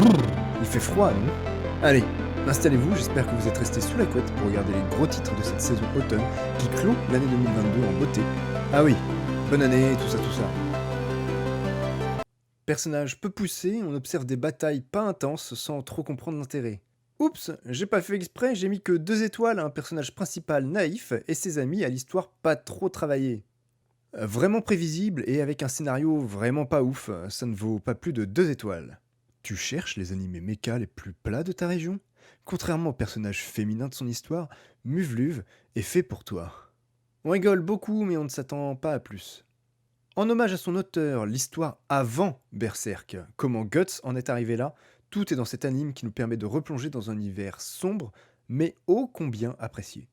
Il fait froid, non? Allez, installez-vous, j'espère que vous êtes restés sous la couette pour regarder les gros titres de cette saison automne qui clôt l'année 2022 en beauté. Ah oui, bonne année, tout ça, tout ça. Personnage peu poussé, on observe des batailles pas intenses sans trop comprendre l'intérêt. Oups, j'ai pas fait exprès, j'ai mis que 2 étoiles à un personnage principal naïf et ses amis à l'histoire pas trop travaillée. Vraiment prévisible et avec un scénario vraiment pas ouf, ça ne vaut pas plus de 2 étoiles. Tu cherches les animés méca les plus plats de ta région? Contrairement au personnage féminin de son histoire, Muvluv est fait pour toi. On rigole beaucoup mais on ne s'attend pas à plus. En hommage à son auteur, l'histoire avant Berserk, comment Guts en est arrivé là, tout est dans cet anime qui nous permet de replonger dans un univers sombre mais ô combien apprécié.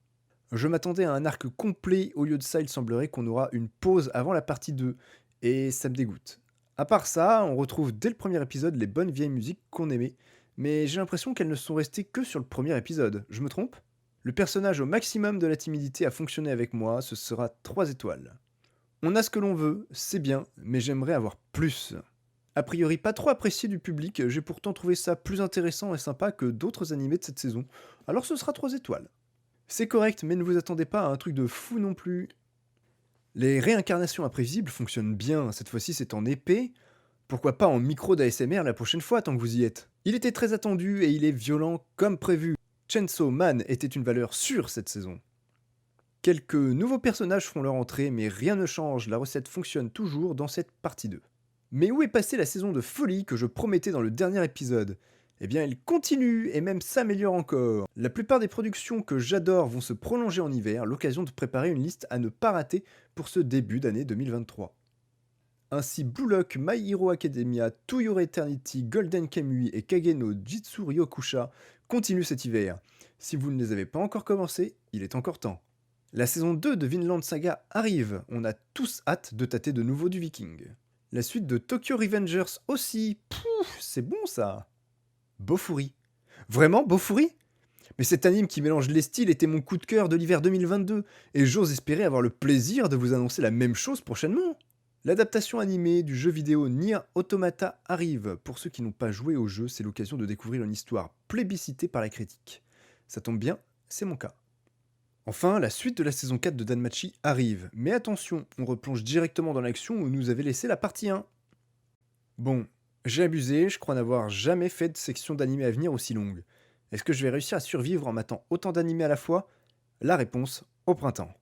Je m'attendais à un arc complet, au lieu de ça, il semblerait qu'on aura une pause avant la partie 2, et ça me dégoûte. À part ça, on retrouve dès le premier épisode les bonnes vieilles musiques qu'on aimait, mais j'ai l'impression qu'elles ne sont restées que sur le premier épisode. Je me trompe? Le personnage au maximum de la timidité a fonctionné avec moi, ce sera 3 étoiles. On a ce que l'on veut, c'est bien, mais j'aimerais avoir plus. A priori pas trop apprécié du public, j'ai pourtant trouvé ça plus intéressant et sympa que d'autres animés de cette saison, alors ce sera 3 étoiles. C'est correct, mais ne vous attendez pas à un truc de fou non plus. Les réincarnations imprévisibles fonctionnent bien, cette fois-ci c'est en épée. Pourquoi pas en micro d'ASMR la prochaine fois tant que vous y êtes. Il était très attendu et il est violent comme prévu. Chainsaw Man était une valeur sûre cette saison. Quelques nouveaux personnages font leur entrée, mais rien ne change, la recette fonctionne toujours dans cette partie 2. Mais où est passée la saison de folie que je promettais dans le dernier épisode? Eh bien, elle continue et même s'améliore encore. La plupart des productions que j'adore vont se prolonger en hiver, l'occasion de préparer une liste à ne pas rater pour ce début d'année 2023. Ainsi, Blue Lock, My Hero Academia, To Your Eternity, Golden Kamuy et Kageno Jitsu Ryokusha continuent cet hiver. Si vous ne les avez pas encore commencés, il est encore temps. La saison 2 de Vinland Saga arrive, on a tous hâte de tâter de nouveau du viking. La suite de Tokyo Revengers aussi, pouf, c'est bon ça. Bofuri. Vraiment, Bofuri? Mais cet anime qui mélange les styles était mon coup de cœur de l'hiver 2022, et j'ose espérer avoir le plaisir de vous annoncer la même chose prochainement. L'adaptation animée du jeu vidéo Nier Automata arrive. Pour ceux qui n'ont pas joué au jeu, c'est l'occasion de découvrir une histoire plébiscitée par la critique. Ça tombe bien, c'est mon cas. Enfin, la suite de la saison 4 de Danmachi arrive, mais attention, on replonge directement dans l'action où nous avait laissé la partie 1. Bon, j'ai abusé, je crois n'avoir jamais fait de section d'animé à venir aussi longue. Est-ce que je vais réussir à survivre en matant autant d'animés à la fois? La réponse, au printemps.